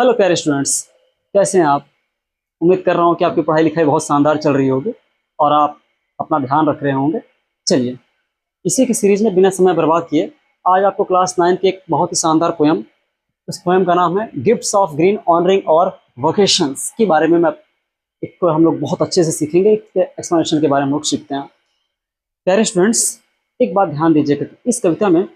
Hello प्यारे students, कैसे हैं आप। उम्मीद कर रहा हूँ कि आपकी पढ़ाई लिखाई बहुत शानदार चल रही होगी और आप अपना ध्यान रख रहे होंगे। चलिए, इसी की सीरीज में बिना समय बर्बाद किए आज आपको क्लास 9 की एक बहुत ही शानदार पोयम, उस पोयम का नाम है गिफ्ट्स ऑफ ग्रीन ऑनरिंग और वोकेशंस के बारे में मैं एक हम लोग बहुत अच्छे से सीखेंगे। इसके एक्सप्लेनेशन के बारे में हम लोग सीखते हैं। प्यारे स्टूडेंट्स, एक बात ध्यान दीजिएगा, इस कविता में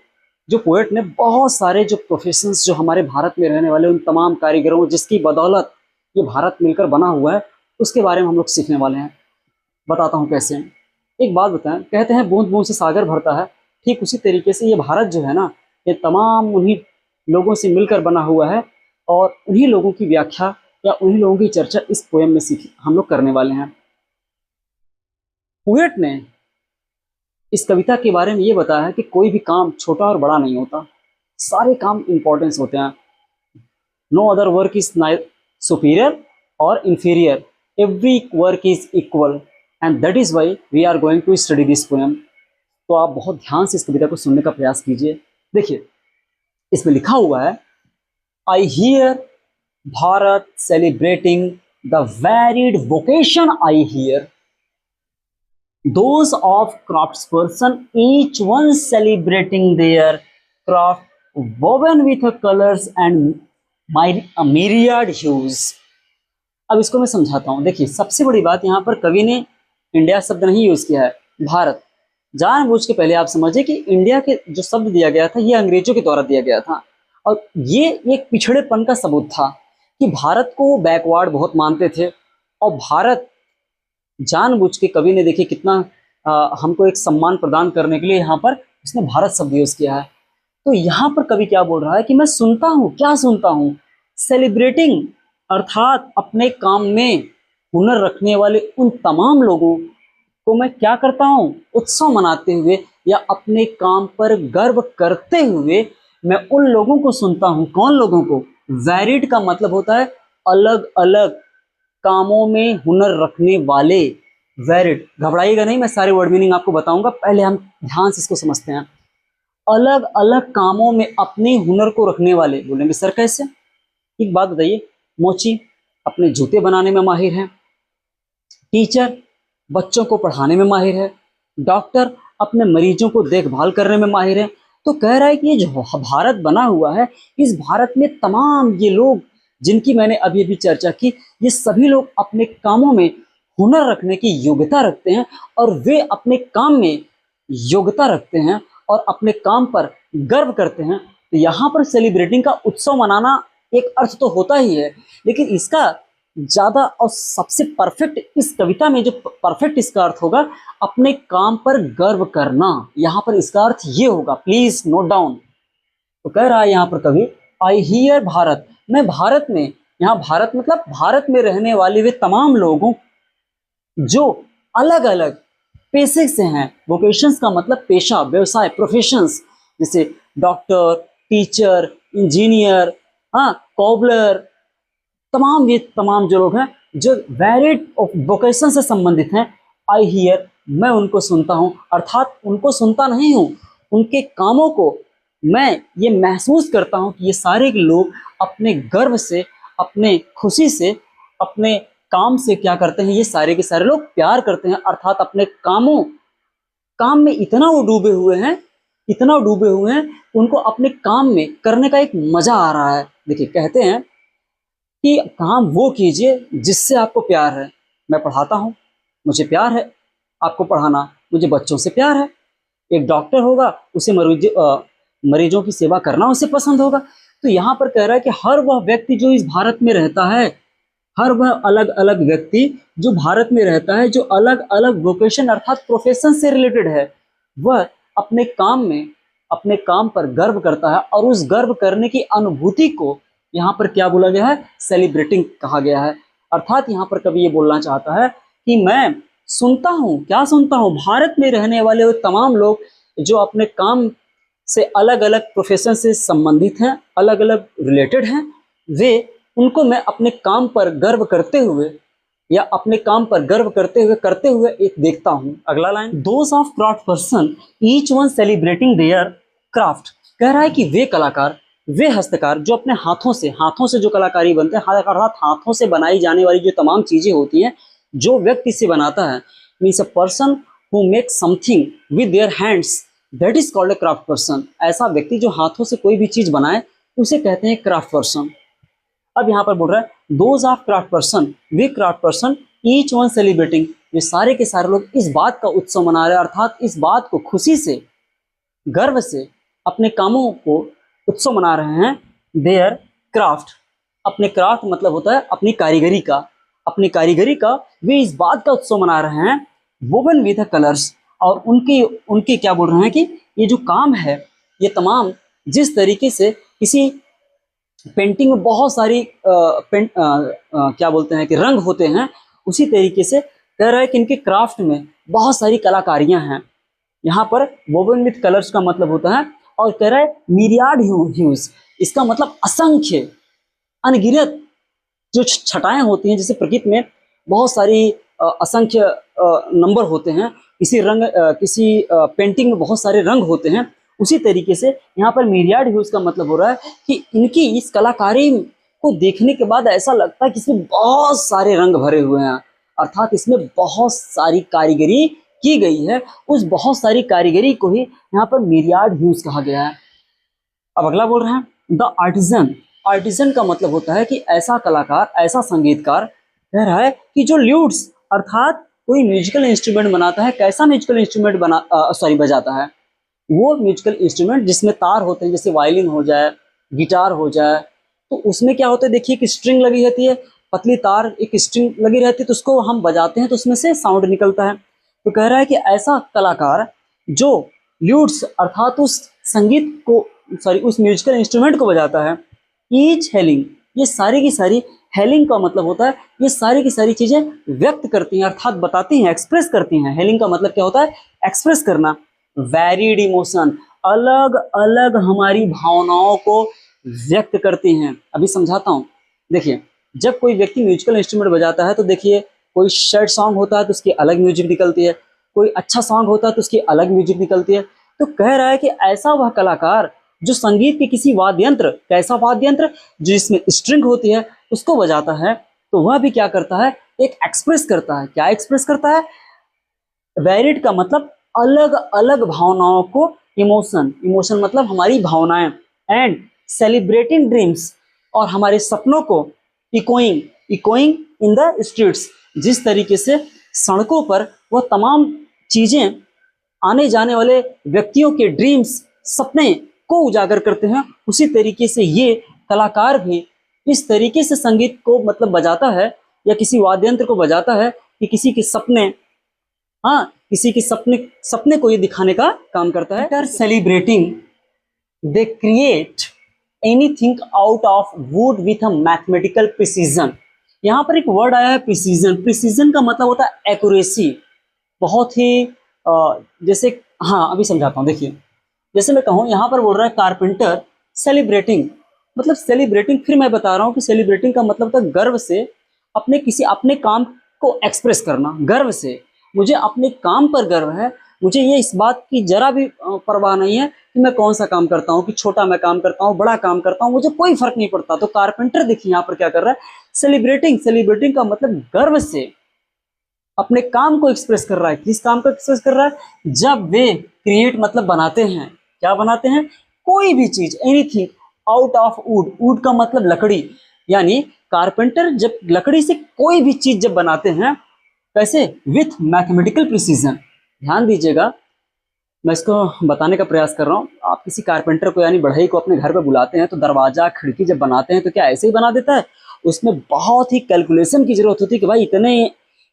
जो पोएट ने बहुत सारे जो प्रोफेशंस जो हमारे भारत में रहने वाले उन तमाम कारीगरों जिसकी बदौलत ये भारत मिलकर बना हुआ है, उसके बारे में हम लोग सीखने वाले हैं। बताता हूँ कैसे। एक बात बताएं, कहते हैं बूंद बूंद से सागर भरता है, ठीक उसी तरीके से ये भारत जो है ना, ये तमाम उन्हीं लोगों से मिलकर बना हुआ है और उन्हीं लोगों की व्याख्या या उन्हीं लोगों की चर्चा इस पोएम में सीखी हम लोग करने वाले हैं। पोएट ने इस कविता के बारे में ये बताया है कि कोई भी काम छोटा और बड़ा नहीं होता, सारे काम इंपॉर्टेंस होते हैं। No other work is superior और inferior, every work is equal and that is why we are going to study this poem. तो आप बहुत ध्यान से इस कविता को सुनने का प्रयास कीजिए। देखिए, इसमें लिखा हुआ है, I hear Bharat celebrating the varied vocation, I hear those of craftsperson, each one celebrating their craft woven with colors and myriad hues। अब इसको मैं समझाता हूँ। देखिए, सबसे बड़ी बात यहाँ पर कवि ने इंडिया शब्द नहीं यूज किया है, भारत। जानबूझ के पहले आप समझिए कि इंडिया के जो शब्द दिया गया था ये अंग्रेजों के द्वारा दिया गया था और ये एक पिछड़ेपन का सबूत था कि भारत को बैकवर्ड बहुत मानते थे और भारत जानबूझ के कवि ने देखिए कितना हमको एक सम्मान प्रदान करने के लिए यहाँ पर उसने भारत शब्द यूज किया है। तो यहाँ पर कवि क्या बोल रहा है कि मैं सुनता हूँ, क्या सुनता हूँ, सेलिब्रेटिंग अर्थात अपने काम में हुनर रखने वाले उन तमाम लोगों को मैं क्या करता हूँ, उत्सव मनाते हुए या अपने काम पर गर्व करते हुए मैं उन लोगों को सुनता हूँ। कौन लोगों को? वैरिड का मतलब होता है अलग अलग कामों में हुनर रखने वाले, वैरिड। घबराइएगा नहीं, मैं सारे वर्ड मीनिंग आपको बताऊंगा, पहले हम ध्यान से इसको समझते हैं। अलग अलग कामों में अपने हुनर को रखने वाले। बोलेंगे सर कैसे? एक बात बताइए, मोची अपने जूते बनाने में माहिर है, टीचर बच्चों को पढ़ाने में माहिर है, डॉक्टर अपने मरीजों को देखभाल करने में माहिर है। तो कह रहा है कि ये जो भारत बना हुआ है, इस भारत में तमाम ये लोग जिनकी मैंने अभी अभी चर्चा की, ये सभी लोग अपने कामों में हुनर रखने की योग्यता रखते हैं और वे अपने काम में योग्यता रखते हैं और अपने काम पर गर्व करते हैं। तो यहाँ पर सेलिब्रेटिंग का उत्सव मनाना एक अर्थ तो होता ही है, लेकिन इसका ज़्यादा और सबसे परफेक्ट इस कविता में जो परफेक्ट इसका अर्थ होगा, अपने काम पर गर्व करना। यहाँ पर इसका अर्थ ये होगा, प्लीज नोट डाउन। तो कह रहा है यहाँ पर कवि, आई हियर भारत, मैं भारत में, यहाँ भारत मतलब भारत में रहने वाले वे तमाम लोगों जो अलग अलग पेशे से हैं। वोकेशंस का मतलब पेशा, व्यवसाय, प्रोफेशंस, जैसे डॉक्टर, टीचर, इंजीनियर, कॉबलर, तमाम ये तमाम जो लोग हैं जो वैरिड वोकेशन से संबंधित हैं। आई हियर, मैं उनको सुनता हूँ, अर्थात उनको सुनता नहीं हूँ, उनके कामों को मैं ये महसूस करता हूँ कि ये सारे लोग अपने गर्व से, अपने खुशी से, अपने काम से क्या करते हैं, ये सारे के सारे लोग प्यार करते हैं। अर्थात अपने काम में इतना वो डूबे हुए हैं, इतना डूबे हुए हैं, उनको अपने काम में करने का एक मजा आ रहा है। देखिए, कहते हैं कि काम वो कीजिए जिससे आपको प्यार है। मैं पढ़ाता हूँ, मुझे प्यार है आपको पढ़ाना, मुझे बच्चों से प्यार है। एक डॉक्टर होगा, उसे मरीजों की सेवा करना उसे पसंद होगा। तो यहाँ पर कह रहा है कि हर वह व्यक्ति जो इस भारत में रहता है, हर वह अलग अलग व्यक्ति जो भारत में रहता है, जो अलग अलग वोकेशन अर्थात प्रोफेशन से रिलेटेड है, वह अपने काम में, अपने काम पर गर्व करता है और उस गर्व करने की अनुभूति को यहाँ पर क्या बोला गया है, सेलिब्रेटिंग कहा गया है। अर्थात यहाँ पर कभी ये बोलना चाहता है कि मैं सुनता हूँ, क्या सुनता हूँ, भारत में रहने वाले वो तमाम लोग जो अपने काम से अलग अलग प्रोफेशन से संबंधित हैं, अलग अलग रिलेटेड हैं, वे उनको मैं अपने काम पर गर्व करते हुए या अपने काम पर गर्व करते हुए एक देखता हूँ। अगला line, those of craft person each one celebrating there craft. कह रहा है कि वे कलाकार वे हस्तकार जो अपने हाथों से जो कलाकारी बनते हैं, अर्थात हाथों से बनाई जाने वाली जो तमाम चीजें होती हैं, जो व्यक्ति इसे बनाता है, means a person who make something with their hands, that is called a craft person. ऐसा व्यक्ति जो हाथों से कोई भी चीज बनाए उसे कहते हैं क्राफ्ट पर्सन। अब यहाँ पर बोल रहा है those of craft person, way craft person, each one celebrating, ये सारे के सारे लोग इस बात का उत्सव मना रहे हैं, अर्थात इस बात को खुशी से, गर्व से अपने कामों को उत्सव मना रहे हैं। देयर क्राफ्ट, अपने क्राफ्ट मतलब होता है अपनी कारीगरी का, अपनी कारीगरी का वे इस बात का उत्सव मना रहे हैं। वोवन विद कलर्स, और उनके उनके क्या बोल रहे हैं कि ये जो काम है, ये तमाम जिस तरीके से किसी पेंटिंग में बहुत सारी क्या बोलते हैं कि रंग होते हैं, उसी तरीके से कह रहा है कि इनके क्राफ्ट में बहुत सारी कलाकारियां हैं। यहाँ पर वोवन विथ कलर्स का मतलब होता है, और कह रहा है मिरियाड ह्यूज, इसका मतलब असंख्य, अनगिनत जो छटाएं होती हैं, जैसे प्रकृति में बहुत सारी असंख्य नंबर होते हैं, किसी पेंटिंग में बहुत सारे रंग होते हैं, उसी तरीके से यहाँ पर मिरियाड ह्यूज का मतलब हो रहा है कि इनकी इस कलाकारी को देखने के बाद ऐसा लगता है कि इसमें बहुत सारे रंग भरे हुए हैं, अर्थात इसमें बहुत सारी कारीगरी की गई है। उस बहुत सारी कारीगरी को ही यहाँ पर मिरियाड ह्यूज कहा गया है। अब अगला बोल रहे हैं द आर्टिजन। आर्टिजन का मतलब होता है कि ऐसा कलाकार, ऐसा संगीतकार, कह रहा है कि जो ल्यूट्स अर्थात कोई म्यूजिकल इंस्ट्रूमेंट बनाता है, कैसा म्यूजिकल इंस्ट्रूमेंट बजाता है, वो म्यूजिकल इंस्ट्रूमेंट जिसमें तार होते हैं, जैसे वायलिन हो जाए, गिटार हो जाए, तो उसमें क्या होता है, देखिए एक स्ट्रिंग लगी रहती है, पतली तार एक स्ट्रिंग लगी रहती है, तो उसको हम बजाते हैं तो उसमें से साउंड निकलता है। तो कह रहा है कि ऐसा कलाकार जो ल्यूट्स अर्थात उस संगीत को, उस म्यूजिकल इंस्ट्रूमेंट को बजाता है, ईच हेलिंग, ये सारी की सारी, हेलिंग का मतलब होता है ये सारी की सारी चीजें व्यक्त करती हैं, अर्थात बताती हैं, एक्सप्रेस करती हैं। हेलिंग का मतलब क्या होता है, एक्सप्रेस करना। वैरिड इमोशन, अलग अलग हमारी भावनाओं को व्यक्त करती हैं। अभी समझाता हूँ। देखिए, जब कोई व्यक्ति म्यूजिकल इंस्ट्रूमेंट बजाता है तो देखिए, कोई सैड सॉन्ग होता है तो उसकी अलग म्यूजिक निकलती है, कोई अच्छा सॉन्ग होता है तो उसकी अलग म्यूजिक निकलती है। तो कह रहा है कि ऐसा वह कलाकार जो संगीत के किसी वाद्य यंत्र, कैसा वाद्य यंत्र जिसमें स्ट्रिंग होती है, उसको बजाता है, तो वह भी क्या करता है, एक एक्सप्रेस करता है। क्या एक्सप्रेस करता है? वैरिड का मतलब अलग अलग भावनाओं को, इमोशन, इमोशन मतलब हमारी भावनाएं, एंड सेलिब्रेटिंग ड्रीम्स, और हमारे सपनों को echoing, echoing in the streets, जिस तरीके से सड़कों पर वह तमाम चीजें आने जाने वाले व्यक्तियों के ड्रीम्स, सपने को उजागर करते हैं, उसी तरीके से ये कलाकार भी इस तरीके से संगीत को मतलब बजाता है, या किसी वाद्य यंत्र को बजाता है कि किसी के सपने, हाँ, किसी के सपने को ये दिखाने का काम करता है। After celebrating they create anything out of would with a mathematical precision. यहाँ पर एक वर्ड आया है प्रिसीजन। प्रिसीजन का मतलब होता है एक्यूरेसी, बहुत ही जैसे, हाँ अभी समझाता हूँ। देखिए, जैसे मैं कहूँ, यहाँ पर बोल रहा है कारपेंटर सेलिब्रेटिंग, मतलब सेलिब्रेटिंग, फिर मैं बता रहा हूँ कि सेलिब्रेटिंग का मतलब होता है गर्व से अपने काम को एक्सप्रेस करना, गर्व से। मुझे अपने काम पर गर्व है, मुझे ये इस बात की जरा भी परवाह नहीं है कि मैं कौन सा काम करता हूँ, कि छोटा मैं काम करता हूँ, बड़ा काम करता हूँ, मुझे कोई फर्क नहीं पड़ता। तो कारपेंटर देखिए यहाँ पर क्या कर रहा है, सेलिब्रेटिंग। सेलिब्रेटिंग का मतलब गर्व से अपने काम को एक्सप्रेस कर रहा है। किस काम को एक्सप्रेस कर रहा है? जब वे क्रिएट मतलब बनाते हैं, क्या बनाते हैं, कोई भी चीज, anything out of would. Would का मतलब लकड़ी, यानी कारपेंटर जब लकड़ी से कोई भी चीज जब बनाते हैं, कैसे, विथ मैथमेटिकल प्रिसीजन। ध्यान दीजिएगा, मैं इसको बताने का प्रयास कर रहा हूँ। आप किसी कारपेंटर को यानी बढ़ई को अपने घर पे बुलाते हैं तो दरवाजा खिड़की जब बनाते हैं तो क्या ऐसे ही बना देता है? उसमें बहुत ही कैलकुलेशन की जरूरत होती है कि भाई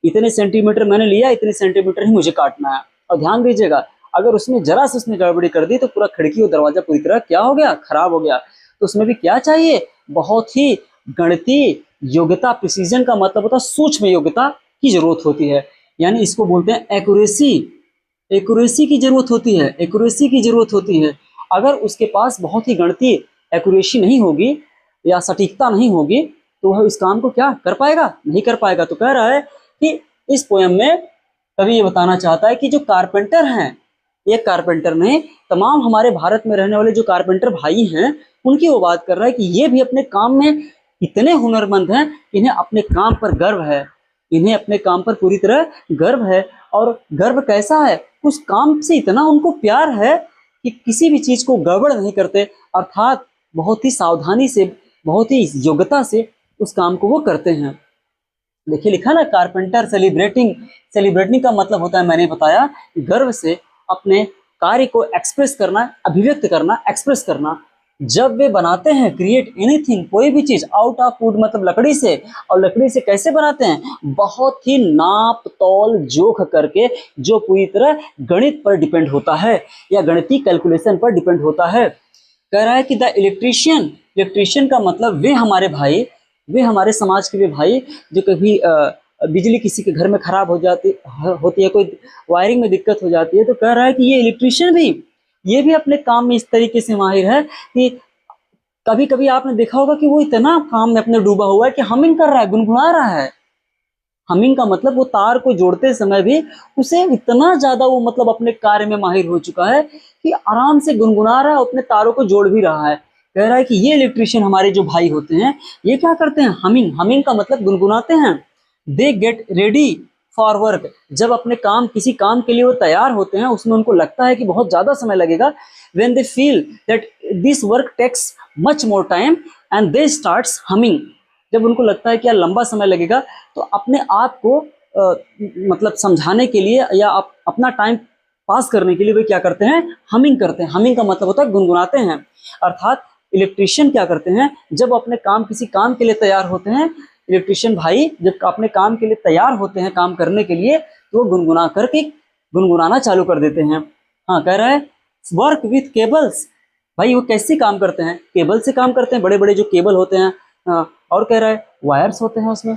इतने सेंटीमीटर मैंने लिया, इतने सेंटीमीटर ही मुझे काटना है। और ध्यान दीजिएगा, अगर उसमें जरा से उसने गड़बड़ी कर दी तो पूरा खिड़की और दरवाजा पूरी तरह क्या हो गया, खराब हो गया। तो उसमें भी क्या चाहिए, बहुत ही गणितीय योग्यता। प्रिसीजन का मतलब होता है सूक्ष्म योग्यता की जरूरत होती है, यानी इसको बोलते हैं एक्यूरेसी। एक्यूरेसी की जरूरत होती है, एक्यूरेसी की जरूरत होती है। अगर उसके पास बहुत ही गणितीय एक्यूरेसी नहीं होगी या सटीकता नहीं होगी तो वह इस काम को क्या कर पाएगा, नहीं कर पाएगा। तो कह रहा है कि इस पोयम में कवि ये बताना चाहता है कि जो कारपेंटर हैं एक कारपेंटर नहीं, तमाम हमारे भारत में रहने वाले जो कारपेंटर भाई हैं उनकी वो बात कर रहा है कि ये भी अपने काम में इतने हुनरमंद हैं, इन्हें अपने काम पर गर्व है, इन्हें अपने काम पर पूरी तरह गर्व है। और गर्व कैसा है, उस काम से इतना उनको प्यार है कि किसी भी चीज को गड़बड़ नहीं करते, अर्थात बहुत ही सावधानी से, बहुत ही योग्यता से उस काम को वो करते हैं। देखिए लिखा ना, कारपेंटर सेलिब्रेटिंग। सेलिब्रेटिंग का मतलब होता है, मैंने बताया, गर्व से अपने कार्य को एक्सप्रेस करना, अभिव्यक्त करना, एक्सप्रेस करना। जब वे बनाते हैं, क्रिएट एनीथिंग, कोई भी चीज, आउट ऑफ वुड मतलब लकड़ी से। और लकड़ी से कैसे बनाते हैं, बहुत ही नाप तौल जोख करके, जो पूरी तरह गणित पर डिपेंड होता है या गणितीय कैलकुलेशन पर डिपेंड होता है। कह रहा है कि द इलेक्ट्रीशियन, इलेक्ट्रीशियन का मतलब वे हमारे भाई, वे हमारे समाज के वे भाई जो कभी बिजली किसी के घर में खराब हो जाती होती है, कोई वायरिंग में दिक्कत हो जाती है, तो कह रहा है कि ये इलेक्ट्रीशियन भी, ये भी अपने काम में इस तरीके से माहिर है कि कभी कभी आपने देखा होगा कि वो इतना काम में अपने डूबा हुआ है कि हमिंग कर रहा है, गुनगुना रहा है। हमिंग का मतलब वो तार को जोड़ते समय भी उसे इतना ज्यादा वो मतलब अपने कार्य में माहिर हो चुका है कि आराम से गुनगुना रहा है, अपने तारों को जोड़ भी रहा है। कह रहा है कि ये इलेक्ट्रीशियन हमारे जो भाई होते हैं, ये क्या करते हैं, हमिंग। हमिंग का मतलब गुनगुनाते हैं। They get ready for work, जब अपने काम, किसी काम के लिए वो तैयार होते हैं, उसमें उनको लगता है कि बहुत ज्यादा समय लगेगा, when they feel that this work takes much more time and they starts humming, जब उनको लगता है कि यार लंबा समय लगेगा, तो अपने आप को मतलब समझाने के लिए या अपना टाइम पास करने के लिए वे क्या करते हैं, हमिंग करते हैं। हमिंग का मतलब होता है गुनगुनाते हैं। अर्थात इलेक्ट्रीशियन क्या करते हैं, जब अपने काम, किसी काम के लिए तैयार होते हैं, इलेक्ट्रीशियन भाई जब अपने काम के लिए तैयार होते हैं, काम करने के लिए, तो वो गुनगुना करके गुनगुनाना चालू कर देते हैं। हाँ, कह रहा है वर्क विथ केबल्स, भाई वो कैसे काम करते हैं, केबल से काम करते हैं, बड़े बड़े जो केबल होते हैं। हाँ, और कह रहा है वायर्स होते हैं उसमें।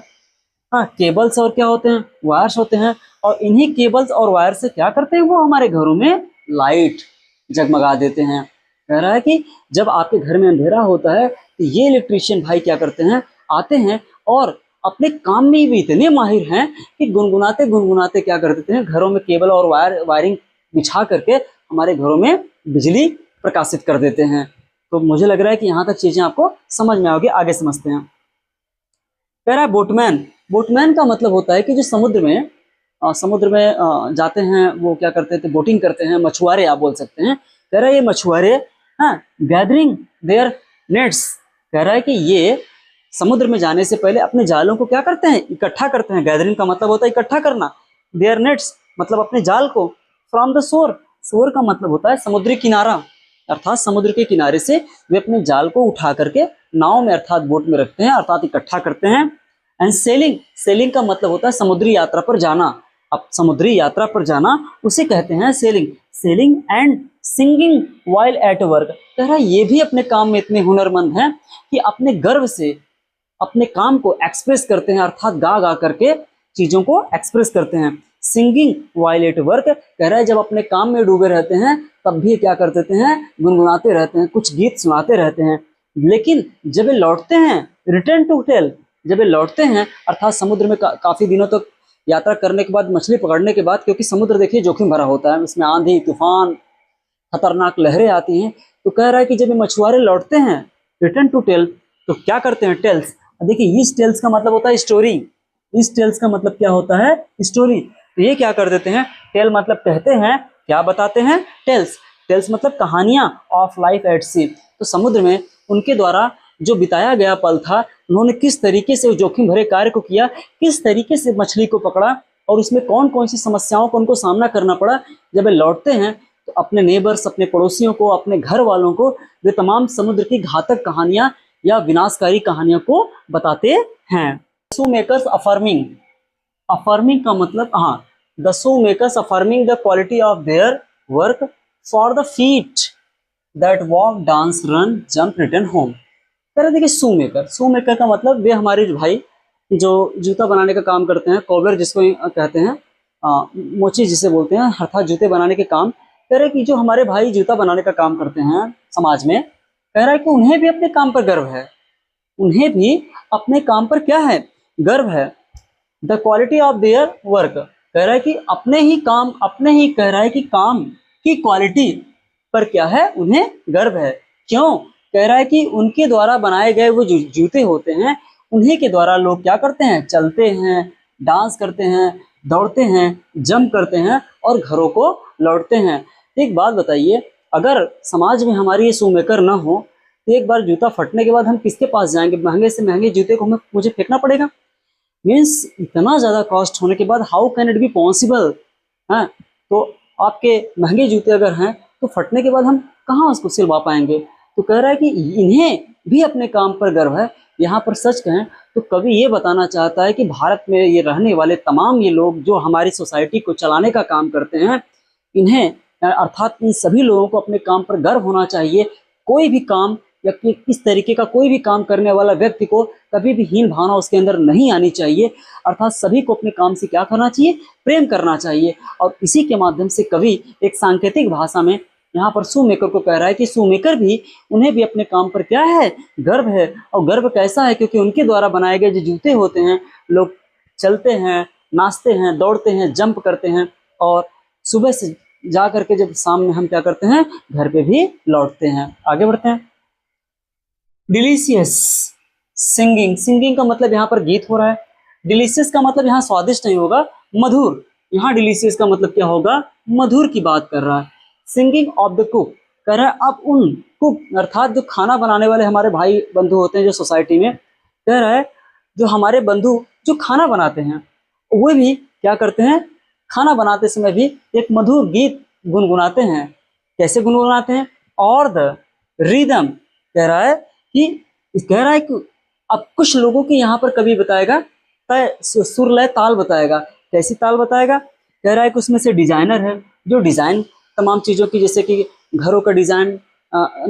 हाँ, केबल्स और क्या होते हैं, वायर्स होते हैं। और इन्हीं केबल्स और वायर से क्या करते हैं, वो हमारे घरों में लाइट जगमगा देते हैं। कह रहा है कि जब आपके घर में अंधेरा होता है, तो ये इलेक्ट्रीशियन भाई क्या करते हैं, आते हैं और अपने काम में भी इतने माहिर हैं कि गुनगुनाते गुनगुनाते क्या कर देते हैं, घरों में केबल और वायरिंग बिछा करके हमारे घरों में बिजली प्रकाशित कर देते हैं। तो मुझे लग रहा है कि यहाँ तक चीजें आपको समझ में आओगी, आगे समझते हैं। कह रहा है बोटमैन। बोटमैन का मतलब होता है कि जो समुद्र में जाते हैं, वो क्या करते थे, बोटिंग करते हैं, मछुआरे आप बोल सकते हैं। कह रहा है ये मछुआरे, हाँ, गैदरिंग देयर नेट्स, कह रहा है कि ये समुद्र में जाने से पहले अपने जालों को क्या करते हैं, इकट्ठा करते हैं। गैदरिंग का मतलब होता है इकट्ठा करना। देयर नेट्स मतलब अपने जाल को। फ्रॉम द शोर, शोर का मतलब होता है समुद्री किनारा, अर्थात समुद्र के किनारे से वे अपने जाल को उठा करके नाव में अर्थात बोट में रखते हैं, अर्थात इकट्ठा करते हैं। एंड सेलिंग, सेलिंग का मतलब होता है समुद्री यात्रा पर जाना। अब समुद्री यात्रा पर जाना उसे कहते हैं selling. Selling and singing while at work, कह रहा है ये भी अपने काम में इतने हुनरमंद हैं कि अपने गर्व से अपने काम को एक्सप्रेस करते हैं, अर्थात गा गा करके चीजों को एक्सप्रेस करते हैं। सिंगिंग व्हाइल एट वर्क, कह रहा है जब अपने काम में डूबे रहते हैं तब भी क्या कर देते हैं, गुनगुनाते रहते हैं, कुछ गीत सुनाते रहते हैं। लेकिन जब वे लौटते हैं, रिटर्न टू टेल, जब वे लौटते हैं अर्थात समुद्र में काफी दिनों तक यात्रा करने के बाद, मछली पकड़ने के बाद, क्योंकि समुद्र देखिए जोखिम भरा होता है, इसमें आंधी तूफान, खतरनाक लहरें आती हैं। तो कह रहा है कि जब ये मछुआरे लौटते हैं, रिटर्न टू टेल, तो क्या करते हैं, टेल्स। देखिए इस टेल्स का मतलब होता है स्टोरी। इस टेल्स का मतलब क्या होता है, स्टोरी। तो ये क्या कर देते हैं, टेल मतलब कहते हैं, क्या बताते हैं, टेल्स। टेल्स मतलब कहानियां ऑफ लाइफ एट सी। तो समुद्र में उनके द्वारा जो बिताया गया पल था, उन्होंने किस तरीके से उस जोखिम भरे कार्य को किया, किस तरीके से मछली को पकड़ा और उसमें कौन कौन सी समस्याओं को उनको सामना करना पड़ा। जब वे लौटते हैं तो अपने नेबर्स, अपने पड़ोसियों को, अपने घर वालों को वे तमाम समुद्र की घातक कहानियां या विनाशकारी कहानियों को बताते हैं। सो मेकर्स अफर्मिंग, अफर्मिंग का मतलब, हाँ, the so makers affirming the quality of their work for the feet that walk, dance, run, jump, return home. कह देखिए शू मेकर, शू मेकर का मतलब वे हमारे भाई जो जूता बनाने का काम करते हैं, कॉबलर जिसको कहते हैं, मोची जिसे बोलते हैं, अर्थात जूते बनाने के काम। कह रहे कि जो हमारे भाई जूता बनाने का काम करते हैं समाज में, कह रहा है कि उन्हें भी अपने काम पर गर्व है, उन्हें भी अपने काम पर क्या है, गर्व है। The quality of their work, कह रहा है कि अपने ही काम, अपने ही, कह रहा है कि काम की क्वालिटी पर क्या है, उन्हें गर्व है। क्यों? कह रहा है कि उनके द्वारा बनाए गए वो जो जूते होते हैं, उन्हीं के द्वारा लोग क्या करते हैं, चलते हैं, डांस करते हैं, दौड़ते हैं, जंप करते हैं और घरों को लौटते हैं। एक बात बताइए, अगर समाज में हमारी ये शू मेकर ना हो तो एक बार जूता फटने के बाद हम किसके पास जाएंगे? महंगे से महंगे जूते को मुझे फेंकना पड़ेगा। मीन्स इतना ज़्यादा कॉस्ट होने के बाद how can it be possible? हाँ, तो आपके महंगे जूते अगर हैं तो फटने के बाद हम कहाँ उसको सिलवा पाएंगे? तो कह रहा है कि इन्हें भी अपने काम पर गर्व है। यहाँ पर सच कहें तो कवि ये बताना चाहता है कि भारत में ये रहने वाले तमाम ये लोग जो हमारी सोसाइटी को चलाने का काम करते हैं, इन्हें अर्थात इन सभी लोगों को अपने काम पर गर्व होना चाहिए। कोई भी काम या किस तरीके का कोई भी काम करने वाला व्यक्ति को कभी भी हीन भावना उसके अंदर नहीं आनी चाहिए। अर्थात सभी को अपने काम से क्या करना चाहिए, प्रेम करना चाहिए। और इसी के माध्यम से कवि एक सांकेतिक भाषा में यहाँ पर शू मेकर को कह रहा है कि शू मेकर भी, उन्हें भी अपने काम पर क्या है, गर्व है। और गर्व कैसा है? क्योंकि उनके द्वारा बनाए गए जो जूते होते हैं, लोग चलते हैं, नाचते हैं, दौड़ते हैं, जंप करते हैं और सुबह से जा करके जब शाम में हम क्या करते हैं, घर पे भी लौटते हैं। आगे बढ़ते हैं। डिलीशियस सिंगिंग, सिंगिंग का मतलब यहाँ पर गीत हो रहा है। डिलीशियस का मतलब यहाँ स्वादिष्ट नहीं होगा, मधुर। यहाँ डिलीशियस का मतलब क्या होगा, मधुर की बात कर रहा है। सिंगिंग ऑफ द कुक, कह रहा है अब उन कुक अर्थात जो खाना बनाने वाले हमारे भाई बंधु होते हैं जो सोसाइटी में, कह रहा है जो हमारे बंधु जो खाना बनाते हैं वो भी क्या करते हैं, खाना बनाते समय भी एक मधुर गीत गुनगुनाते हैं। कैसे गुनगुनाते हैं? और द रिदम, कह रहा है कि अब कुछ लोगों की यहाँ पर कवि बताएगा तय सुर लय ताल बताएगा। कैसी ताल बताएगा? कह रहा है कि उसमें से डिजाइनर है जो डिजाइन तमाम चीज़ों की, जैसे कि घरों का डिजाइन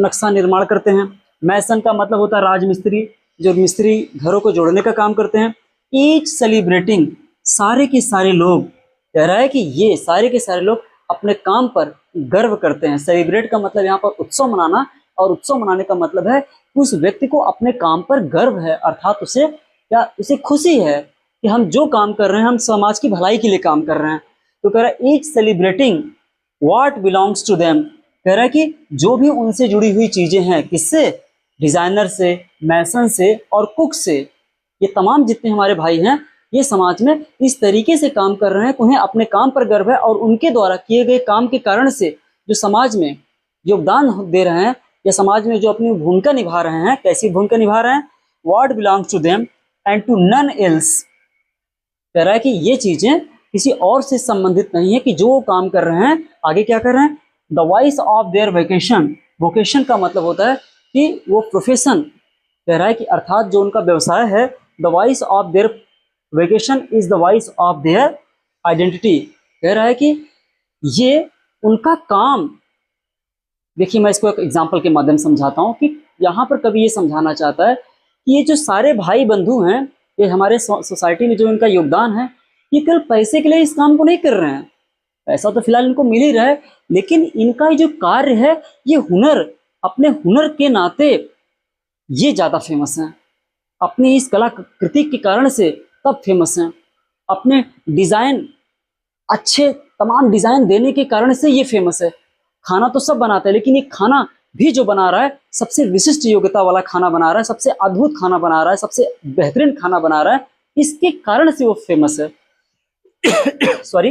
नक्शा निर्माण करते हैं। मैसन का मतलब होता है राजमिस्त्री, जो मिस्त्री घरों को जोड़ने का काम करते हैं। ईच सेलिब्रेटिंग, सारे के सारे लोग, कह रहा है कि ये सारे के सारे लोग अपने काम पर गर्व करते हैं। सेलिब्रेट का मतलब यहाँ पर उत्सव मनाना, और उत्सव मनाने का मतलब है उस व्यक्ति को अपने काम पर गर्व है, अर्थात उसे खुशी है कि हम जो काम कर रहे हैं हम समाज की भलाई के लिए काम कर रहे हैं। तो कह रहा है each celebrating what belongs to them, कह रहा है कि जो भी उनसे जुड़ी हुई चीजें हैं, किससे, डिजाइनर से, मैसन से और कुक से, ये तमाम जितने हमारे भाई हैं ये समाज में इस तरीके से काम कर रहे हैं, उन्हें अपने काम पर गर्व है और उनके द्वारा किए गए काम के कारण से जो समाज में योगदान दे रहे हैं या समाज में जो अपनी भूमिका निभा रहे हैं, कैसी भूमिका निभा रहे हैं, what belongs to them and to none else, कह रहा है कि ये चीजें किसी और से संबंधित नहीं है, कि जो वो काम कर रहे हैं आगे क्या कर रहे हैं, the voice of their vocation, vocation का मतलब होता है कि वो प्रोफेशन, कह रहा है कि अर्थात जो उनका व्यवसाय है, the voice of their vocation is the voice of their identity, कह रहा है कि ये उनका काम। देखिए मैं इसको एक एग्जाम्पल के माध्यम समझाता हूँ कि यहाँ पर कभी ये समझाना चाहता है कि ये जो सारे भाई बंधु हैं, ये हमारे सोसाइटी में जो इनका योगदान है, ये केवल पैसे के लिए इस काम को नहीं कर रहे हैं। पैसा तो फिलहाल इनको मिल ही रहा है, लेकिन इनका जो कार्य है, ये हुनर, अपने हुनर के नाते ये ज़्यादा फेमस हैं। अपनी इस कलाकृति के कारण से तब फेमस हैं। अपने डिज़ाइन, अच्छे तमाम डिज़ाइन देने के कारण से ये फेमस है। खाना तो सब बनाते हैं, लेकिन ये खाना भी जो बना रहा है, सबसे विशिष्ट योग्यता वाला खाना बना रहा है, सबसे अद्भुत खाना बना रहा है, सबसे बेहतरीन खाना बना रहा है, इसके कारण से वो फेमस है। Sorry,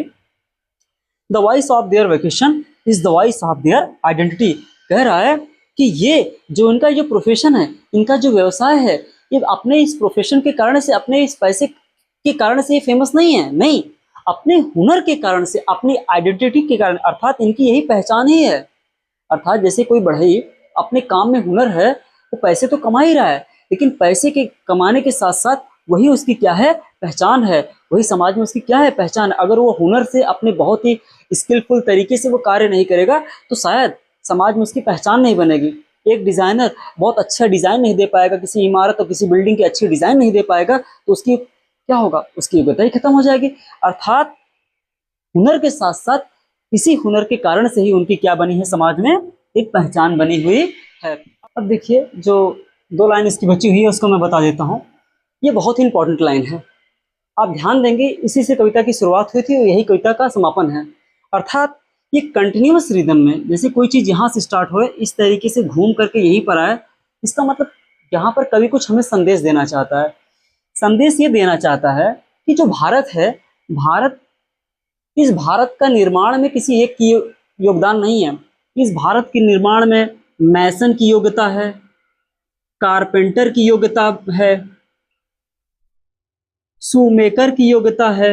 the voice of their vocation is the voice of their identity, कह रहा है कि ये जो इनका जो प्रोफेशन है, इनका जो व्यवसाय है, ये अपने इस प्रोफेशन के कारण से, अपने इस पैसे के कारण से ये फेमस नहीं है, नहीं, अपने हुनर के कारण से, अपनी आइडेंटिटी के कारण, अर्थात इनकी यही पहचान ही है। अर्थात जैसे कोई बढ़ई अपने काम में हुनर है, वो पैसे तो कमा ही रहा है, लेकिन पैसे के कमाने के साथ साथ वही उसकी क्या है, पहचान है, वही समाज में उसकी क्या है, पहचान है। अगर वो हुनर से अपने बहुत ही स्किलफुल तरीके से वो कार्य नहीं करेगा तो शायद समाज में उसकी पहचान नहीं बनेगी। एक डिज़ाइनर बहुत अच्छा डिज़ाइन नहीं दे पाएगा, किसी इमारत और किसी बिल्डिंग की अच्छी डिज़ाइन नहीं दे पाएगा, तो उसकी क्या होगा, उसकी योग्यता ही खत्म हो जाएगी। अर्थात हुनर के साथ साथ इसी हुनर के कारण से ही उनकी क्या बनी है, समाज में एक पहचान बनी हुई है। अब देखिए जो 2 लाइन इसकी बची हुई है उसको मैं बता देता हूँ। ये बहुत ही इंपॉर्टेंट लाइन है, आप ध्यान देंगे, इसी से कविता की शुरुआत हुई थी और यही कविता का समापन है। अर्थात ये कंटिन्यूअस रिदम में, जैसे कोई चीज़ यहाँ से स्टार्ट हो इस तरीके से घूम करके यहीं पर आए, इसका मतलब यहाँ पर कवि कुछ हमें संदेश देना चाहता है। संदेश ये देना चाहता है कि जो भारत है, भारत, इस भारत का निर्माण में किसी एक की योगदान नहीं है। इस भारत के निर्माण में मैसन की योग्यता है, कारपेंटर की योग्यता है, शूमेकर की योग्यता है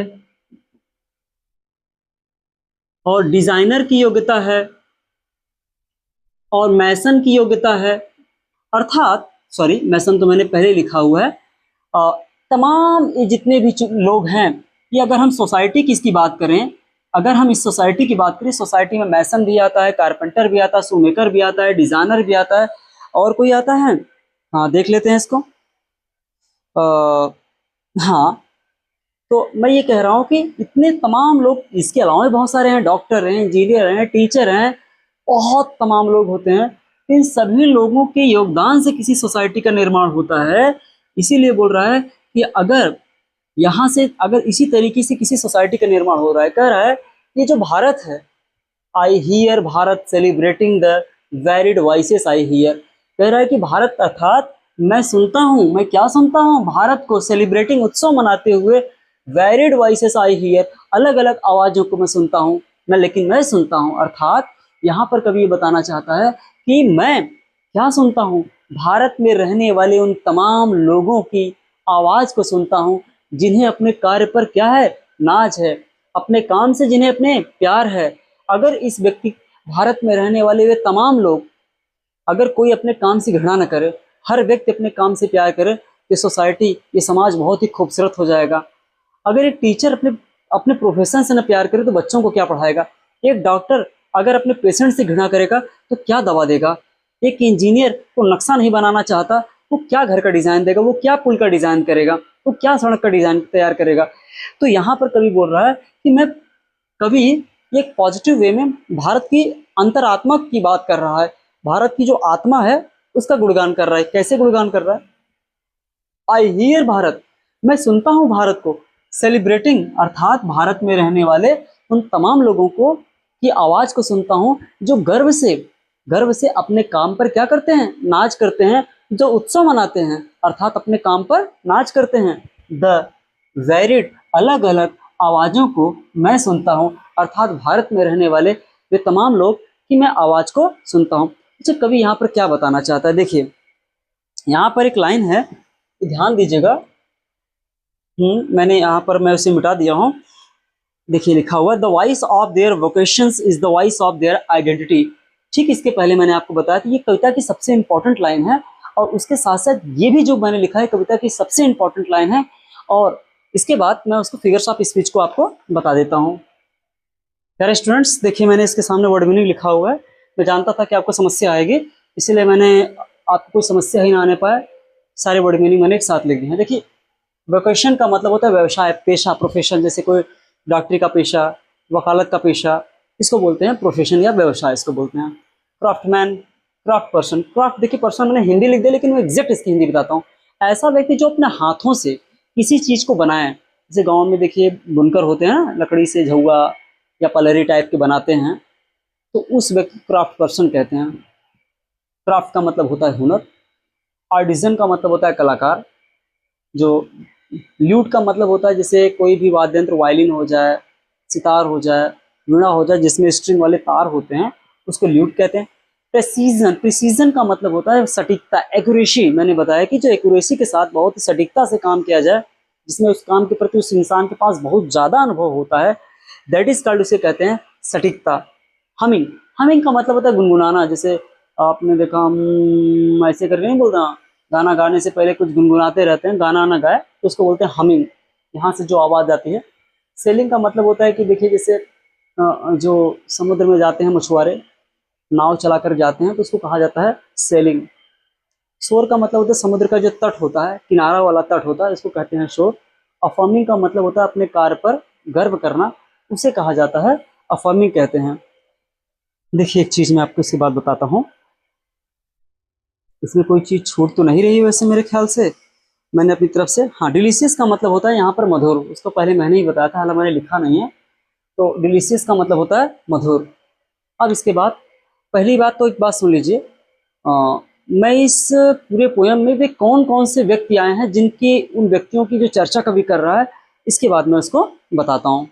और डिजाइनर की योग्यता है और मैसन की योग्यता है। अर्थात सॉरी, मैसन तो मैंने पहले लिखा हुआ है। तमाम ये जितने भी लोग हैं, ये अगर हम सोसाइटी की इसकी बात करें, अगर हम इस सोसाइटी की बात करें, सोसाइटी में मैसन भी आता है, कारपेंटर भी आता है, शूमेकर भी आता है, डिजाइनर भी आता है, और कोई आता है, हाँ देख लेते हैं इसको। हाँ, तो मैं ये कह रहा हूँ कि इतने तमाम लोग, इसके अलावा भी बहुत सारे हैं, डॉक्टर हैं, इंजीनियर हैं, टीचर हैं, बहुत तमाम लोग होते हैं। इन सभी लोगों के योगदान से किसी सोसाइटी का निर्माण होता है। इसीलिए बोल रहा है कि अगर यहाँ से, अगर इसी तरीके से किसी सोसाइटी का निर्माण हो रहा है, कह रहा है ये जो भारत है, I hear Bharat celebrating the varied voices I hear, कह रहा है कि भारत अर्थात मैं सुनता हूँ, मैं क्या सुनता हूँ, भारत को सेलिब्रेटिंग, उत्सव मनाते हुए, वेरिड वॉइसेस आई हियर, अलग अलग आवाज़ों को मैं सुनता हूँ, लेकिन मैं सुनता हूँ। अर्थात यहाँ पर कवि ये बताना चाहता है कि मैं क्या सुनता हूँ, भारत में रहने वाले उन तमाम लोगों की आवाज़ को सुनता हूँ, जिन्हें अपने कार्य पर क्या है, नाज है, अपने काम से जिन्हें अपने प्यार है। अगर इस व्यक्ति, भारत में रहने वाले वे तमाम लोग, अगर कोई अपने काम से घृणा न करे, हर व्यक्ति अपने काम से प्यार करे, ये सोसाइटी, ये समाज बहुत ही खूबसूरत हो जाएगा। अगर एक टीचर अपने अपने प्रोफेशन से न प्यार करे तो बच्चों को क्या पढ़ाएगा। एक डॉक्टर अगर अपने पेशेंट से घृणा करेगा तो क्या दवा देगा। एक इंजीनियर को नक्शा नहीं बनाना चाहता, वो क्या घर का डिज़ाइन देगा, वो क्या पुल का डिज़ाइन करेगा, वो क्या सड़क का डिज़ाइन तैयार करेगा। तो यहाँ पर कवि बोल रहा है कि मैं, कवि एक पॉजिटिव वे में भारत की अंतरात्मा की बात कर रहा है, भारत की जो आत्मा है उसका गुणगान कर रहा है। कैसे गुणगान कर रहा है, आई हियर भारत, मैं सुनता हूँ भारत को, सेलिब्रेटिंग अर्थात भारत में रहने वाले उन तमाम लोगों को की आवाज़ को सुनता हूँ, जो गर्व से अपने काम पर क्या करते हैं, नाच करते हैं, जो उत्सव मनाते हैं, अर्थात अपने काम पर नाच करते हैं। द वेरिड, अलग अलग आवाज़ों को मैं सुनता हूँ, अर्थात भारत में रहने वाले वे तमाम लोग की मैं आवाज़ को सुनता हूँ। अच्छा, कवि यहाँ पर क्या बताना चाहता है, देखिए यहाँ पर एक लाइन है, ध्यान दीजिएगा। मैंने यहाँ पर मैं उसे मिटा दिया हूँ, देखिए लिखा हुआ, the voice of there vocations is the voice of their identity. ठीक, इसके पहले मैंने आपको बताया कि ये कविता की सबसे इंपॉर्टेंट लाइन है, और उसके साथ साथ ये भी जो मैंने लिखा है कविता की सबसे इंपॉर्टेंट लाइन है। और इसके बाद मैं उसको फिगर्स ऑफ स्पीच को आपको बता देता हूँ। प्यारे स्टूडेंट्स, देखिए मैंने इसके सामने वर्ड मीनिंग लिखा हुआ है। मैं जानता था कि आपको समस्या आएगी, इसलिए मैंने आपको कोई समस्या ही ना आने पाए, सारे वर्ड मीनिंग मैंने एक साथ लिख दिए हैं। देखिए, वोकेशन का मतलब होता है व्यवसाय, पेशा, प्रोफेशन। जैसे कोई डॉक्टरी का पेशा, वकालत का पेशा, इसको बोलते हैं प्रोफेशन या व्यवसाय, इसको बोलते हैं। क्राफ्टमैन, क्राफ्ट पर्सन, क्राफ्ट देखिए पर्सन मैंने हिंदी लिख दिया, लेकिन मैं एग्जैक्ट इसकी हिंदी बताता हूँ। ऐसा व्यक्ति जो अपने हाथों से किसी चीज़ को बनाए, जैसे गाँव में देखिए बुनकर होते हैं ना, लकड़ी से झउआ या पलरी टाइप के बनाते हैं, तो उस व्यक्ति क्राफ्ट पर्सन कहते हैं। क्राफ्ट का मतलब होता है हुनर, आर्टिजन का मतलब होता है कलाकार, जो ल्यूट का मतलब होता है जैसे कोई भी वाद्य यंत्र, वायलिन हो जाए, सितार हो जाए, वीणा हो जाए, जिसमें स्ट्रिंग वाले तार होते हैं, उसको ल्यूट कहते हैं। प्रेसीजन, प्रिसीजन का मतलब होता है सटीकता, एक्यूरेसी। मैंने बताया कि जो एक्यूरेसी के साथ बहुत ही सटीकता से काम किया जाए, जिसमें उस काम के प्रति उस इंसान के पास बहुत ज़्यादा अनुभव होता है, दैट इज कॉल्ड, उसे कहते हैं सटीकता। हमिंग, हमिंग का मतलब होता है गुनगुनाना। जैसे आपने देखा, हम ऐसे करके नहीं बोलता, गाना गाने से पहले कुछ गुनगुनाते रहते हैं, गाना ना गाए तो उसको बोलते हैं हमिंग, यहाँ से जो आवाज़ आती है। सेलिंग का मतलब होता है कि देखिए जैसे जो समुद्र में जाते हैं मछुआरे, नाव चला कर जाते हैं, तो उसको कहा जाता है सेलिंग। शोर का मतलब होता है समुद्र का जो तट होता है, किनारा वाला तट होता है, इसको कहते हैं शोर। अफर्मिंग का मतलब होता है अपने कार्य पर गर्व करना, उसे कहा जाता है अफर्मिंग कहते हैं। देखिए एक चीज़ मैं आपको इसके बाद बताता हूँ, इसमें कोई चीज़ छूट तो नहीं रही वैसे मेरे ख्याल से, मैंने अपनी तरफ से। हाँ, डिलीशियस का मतलब होता है यहाँ पर मधुर, उसको पहले मैंने ही बताया था, हालांकि मैंने लिखा नहीं है। तो डिलीशियस का मतलब होता है मधुर। अब इसके बाद पहली बात तो एक बात सुन लीजिए, मैं इस पूरे पोयम में वे कौन कौन से व्यक्ति आए हैं, जिनकी उन व्यक्तियों की जो चर्चा कवि कर रहा है, इसके बाद मैं उसको बताता हूँ।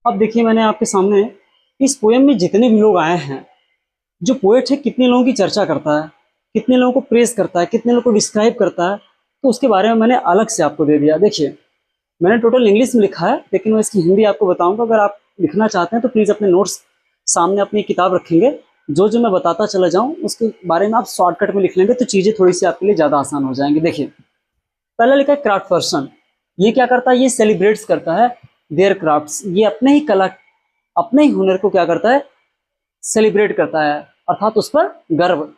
अब देखिए, मैंने आपके सामने इस पोयम में जितने भी लोग आए हैं, जो पोएट है कितने लोगों की चर्चा करता है, कितने लोगों को प्रेज करता है, कितने लोगों को डिस्क्राइब करता है, तो उसके बारे में मैंने अलग से आपको दे दिया। देखिए, मैंने टोटल इंग्लिश में लिखा है, लेकिन मैं इसकी हिंदी आपको बताऊंगा। अगर आप लिखना चाहते हैं तो प्लीज़ अपने नोट्स सामने अपनी किताब रखेंगे, जो जो मैं बताता चला जाऊँ उसके बारे में आप शॉर्टकट में लिख लेंगे तो चीज़ें थोड़ी सी आपके लिए ज़्यादा आसान हो जाएंगी। देखिए, पहला लिखा है क्राफ्ट पर्सन। ये क्या करता है? ये सेलिब्रेट्स करता है देयर क्राफ्ट्स। ये अपने ही कला, अपने ही हुनर को क्या करता है? सेलिब्रेट करता है, अर्थात उस पर गर्व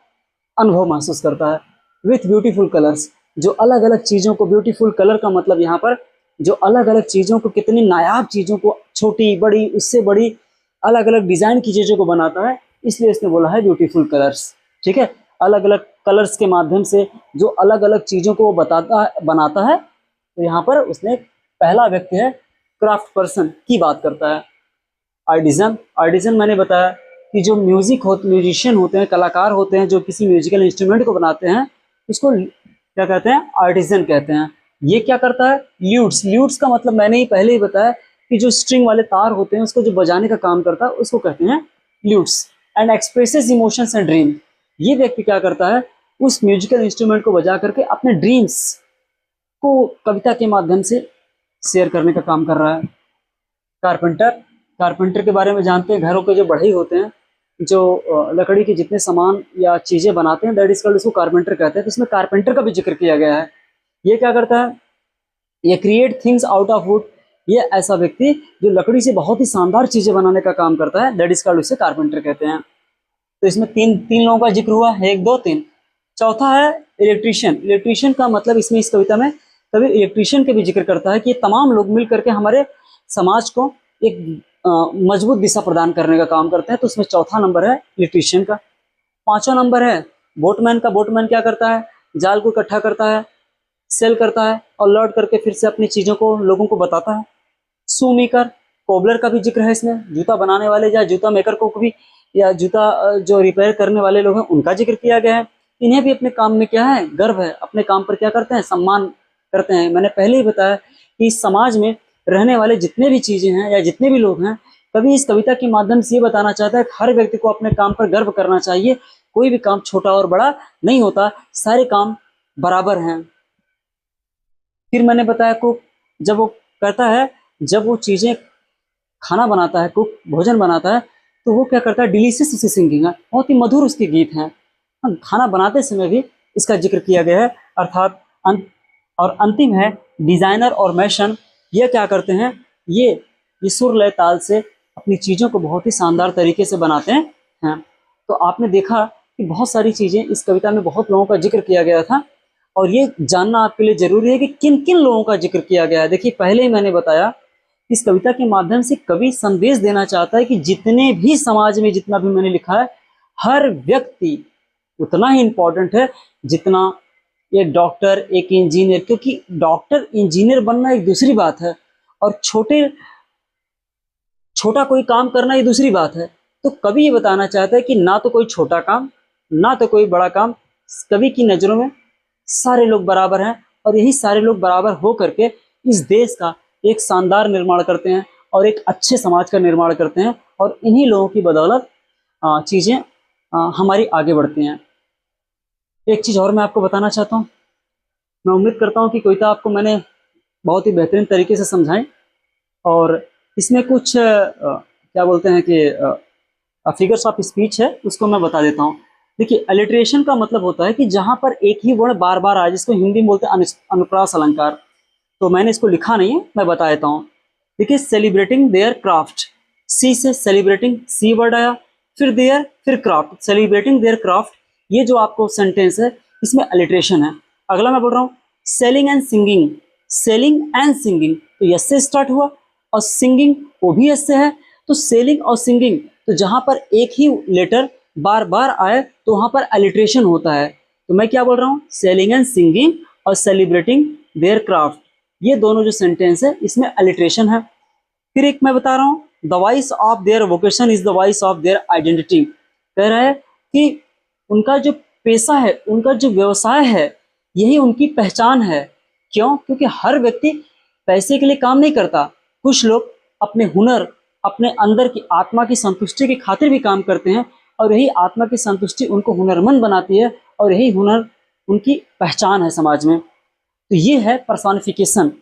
अनुभव महसूस करता है। विथ ब्यूटीफुल कलर्स, जो अलग अलग चीज़ों को, ब्यूटीफुल कलर का मतलब यहाँ पर जो अलग अलग चीज़ों को, कितनी नायाब चीज़ों को, छोटी बड़ी उससे बड़ी अलग अलग डिज़ाइन की चीज़ों को बनाता है, इसलिए इसने बोला है ब्यूटीफुल कलर्स। ठीक है, अलग अलग कलर्स के माध्यम से जो अलग अलग चीज़ों को वो बनाता है। तो यहाँ पर उसने पहला व्यक्ति है क्राफ्ट पर्सन की बात करता है। आर्टिजन, आर्टिजन मैंने बताया कि जो म्यूजिशियन होते हैं, कलाकार होते हैं, जो किसी म्यूजिकल इंस्ट्रूमेंट को बनाते हैं, उसको क्या कहते हैं? आर्टिजन कहते हैं। ये क्या करता है? ल्यूट्स, ल्यूट्स का मतलब मैंने ही पहले ही बताया कि जो स्ट्रिंग वाले तार होते हैं उसको जो बजाने का काम करता है उसको कहते हैं lutes. And expresses emotions and dream, ये व्यक्ति क्या करता है? उस म्यूजिकल इंस्ट्रूमेंट को बजा करके अपने ड्रीम्स को कविता के माध्यम से शेयर करने का काम कर रहा है। कारपेंटर, कारपेंटर के बारे में जानते हैं, घरों के जो बढ़ई होते हैं, जो लकड़ी के जितने सामान या चीज़ें बनाते हैं, दैट इज कॉल्ड, उसको कारपेंटर कहते हैं। तो इसमें कारपेंटर का भी जिक्र किया गया है। ये क्या करता है? ये create things out of would. ये ऐसा व्यक्ति जो लकड़ी से बहुत ही शानदार चीज़ें बनाने का काम करता है, दैट इज कॉल्ड, उसे कारपेंटर कहते हैं। तो इसमें तीन लोगों का जिक्र हुआ, 1 2 3। चौथा है इलेक्ट्रीशियन। इलेक्ट्रीशियन का मतलब इसमें, इस कविता में कवि इलेक्ट्रीशियन के भी जिक्र करता है कि ये तमाम लोग मिल करके हमारे समाज को एक मजबूत दिशा प्रदान करने का काम करते हैं। तो उसमें चौथा नंबर है इलेक्ट्रीशियन का। 5वां नंबर है बोटमैन का। बोटमैन क्या करता है? जाल को इकट्ठा करता है, सेल करता है और लौट करके फिर से अपनी चीज़ों को लोगों को बताता है। शू मेकर, कोबलर का भी जिक्र है इसमें। जूता बनाने वाले या जूता मेकर को भी, या जूता जो रिपेयर करने वाले लोग हैं, उनका जिक्र किया गया है। इन्हें भी अपने काम में क्या है? गर्व है। अपने काम पर क्या करते हैं? सम्मान करते हैं। मैंने पहले ही बताया कि समाज में रहने वाले जितने भी चीज़ें हैं या जितने भी लोग हैं, कभी इस कविता के माध्यम से ये बताना चाहता है कि हर व्यक्ति को अपने काम पर गर्व करना चाहिए। कोई भी काम छोटा और बड़ा नहीं होता, सारे काम बराबर हैं। फिर मैंने बताया कुक, जब वो करता है, जब वो चीज़ें खाना बनाता है, कुक भोजन बनाता है, तो वो क्या करता है? डिलीशियस उसकी सिंगिंग है, बहुत ही मधुर उसके गीत हैं। खाना बनाते समय भी इसका जिक्र किया गया है। अर्थात और अंतिम है डिज़ाइनर और मैशन। ये क्या करते हैं? ये सुर लय ताल से अपनी चीज़ों को बहुत ही शानदार तरीके से बनाते हैं। तो आपने देखा कि बहुत सारी चीज़ें इस कविता में बहुत लोगों का जिक्र किया गया था, और ये जानना आपके लिए ज़रूरी है कि किन किन लोगों का जिक्र किया गया है। देखिए, पहले ही मैंने बताया, इस कविता के माध्यम से कवि संदेश देना चाहता है कि जितने भी समाज में, जितना भी मैंने लिखा है, हर व्यक्ति उतना ही इम्पोर्टेंट है जितना एक डॉक्टर, एक इंजीनियर। क्योंकि डॉक्टर इंजीनियर बनना एक दूसरी बात है, और छोटा कोई काम करना ये दूसरी बात है। तो कवि ये बताना चाहता है कि ना तो कोई छोटा काम, ना तो कोई बड़ा काम, कवि की नज़रों में सारे लोग बराबर हैं, और यही सारे लोग बराबर हो करके इस देश का एक शानदार निर्माण करते हैं और एक अच्छे समाज का निर्माण करते हैं। और इन्हीं लोगों की बदौलत चीज़ें हमारी आगे बढ़ती हैं। एक चीज़ और मैं आपको बताना चाहता हूँ। मैं उम्मीद करता हूँ कि कविता आपको मैंने बहुत ही बेहतरीन तरीके से समझाई, और इसमें कुछ क्या बोलते हैं कि फिगर्स ऑफ स्पीच है, उसको मैं बता देता हूँ। देखिए, अलिट्रेशन का मतलब होता है कि जहाँ पर एक ही वर्ण बार बार आए, जिसको हिंदी में बोलते हैं अनुप्रास अलंकार। तो मैंने इसको लिखा नहीं है, मैं बता देता हूँ। देखिए, सेलिब्रेटिंग देयर क्राफ्ट, सी से सेलिब्रेटिंग, सी वर्ड आया, फिर देयर, फिर क्राफ्ट, सेलिब्रेटिंग देयर क्राफ्ट। ये जो आपको सेंटेंस है, इसमें अलिट्रेशन है। अगला मैं बोल रहा हूँ selling and singing, selling and singing, तो यस से स्टार्ट हुआ, और सिंगिंग वो भी यस से है। तो सेलिंग और सिंगिंग, तो जहाँ पर एक ही लेटर बार बार आए तो वहाँ पर अलिट्रेशन होता है। तो मैं क्या बोल रहा हूँ? सेलिंग एंड सिंगिंग और सेलिब्रेटिंग देयर क्राफ्ट, ये दोनों जो सेंटेंस है इसमें अलिट्रेशन है। फिर एक मैं बता रहा हूँ the voice of their vocation is the voice of their identity. कह रहा है कि उनका जो पेशा है, उनका जो व्यवसाय है, यही उनकी पहचान है। क्यों? क्योंकि हर व्यक्ति पैसे के लिए काम नहीं करता। कुछ लोग अपने हुनर, अपने अंदर की आत्मा की संतुष्टि की खातिर भी काम करते हैं, और यही आत्मा की संतुष्टि उनको हुनरमंद बनाती है, और यही हुनर उनकी पहचान है समाज में। तो ये है पर्सोनिफिकेशन।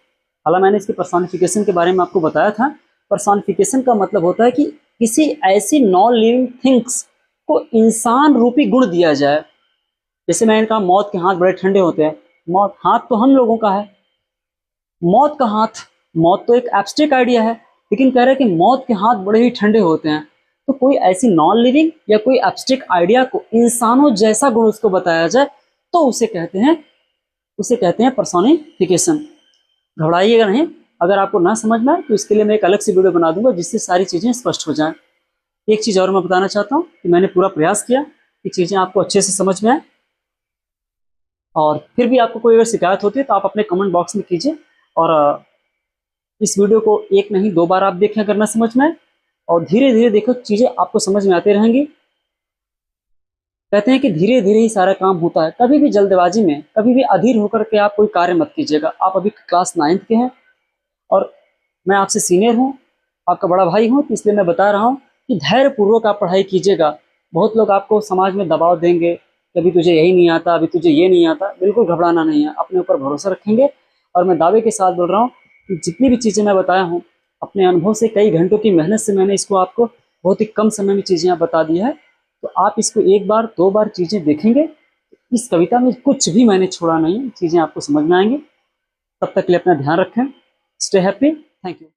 हालांकि मैंने इसके पर्सोनिफिकेशन के बारे में आपको बताया था। पर्सोनिफिकेशन का मतलब होता है कि किसी ऐसी नॉन लिविंग थिंग्स को इंसान रूपी गुण दिया जाए। जैसे मैंने कहा मौत के हाथ बड़े ठंडे होते हैं। मौत, हाथ तो हम लोगों का है, मौत का हाथ, मौत तो एक एब्स्ट्रैक्ट आइडिया है, लेकिन कह रहे हैं कि मौत के हाथ बड़े ही ठंडे होते हैं। तो कोई ऐसी नॉन लिविंग या कोई एब्स्ट्रैक्ट आइडिया को इंसानों जैसा गुण उसको बताया जाए तो उसे कहते हैं पर्सोनिफिकेशन। घबराइएगा नहीं, अगर आपको ना समझ में आए तो इसके लिए मैं एक अलग से वीडियो बना दूंगा जिससे सारी चीज़ें स्पष्ट हो जाएं। एक चीज़ और मैं बताना चाहता हूँ कि मैंने पूरा प्रयास किया कि चीज़ें आपको अच्छे से समझ में आए, और फिर भी आपको कोई अगर शिकायत होती है तो आप अपने कमेंट बॉक्स में कीजिए। और इस वीडियो को एक नहीं 2 बार आप देखें अगर ना समझ में आए, और धीरे धीरे देखो चीज़ें आपको समझ में आती रहेंगी। कहते हैं कि धीरे धीरे ही सारा काम होता है। कभी भी जल्दबाजी में, कभी भी अधीर होकर के आप कोई कार्य मत कीजिएगा। आप अभी क्लास 9th के हैं और मैं आपसे सीनियर हूँ, आपका बड़ा भाई हूँ, तो इसलिए मैं बता रहा हूँ कि धैर्यपूर्वक आप पढ़ाई कीजिएगा। बहुत लोग आपको समाज में दबाव देंगे, कभी तुझे यही नहीं आता, अभी तुझे ये नहीं आता। बिल्कुल घबराना नहीं है, अपने ऊपर भरोसा रखेंगे। और मैं दावे के साथ बोल रहा हूँ कि जितनी भी चीज़ें मैं बताया हूँ, अपने अनुभव से, कई घंटों की मेहनत से मैंने इसको आपको बहुत ही कम समय में चीज़ें बता दी है। तो आप इसको 1 बार 2 बार चीज़ें देखेंगे, इस कविता में कुछ भी मैंने छोड़ा नहीं है, चीज़ें आपको समझ में आएंगी। तब तक के लिए अपना ध्यान रखें। Stay happy. Thank you.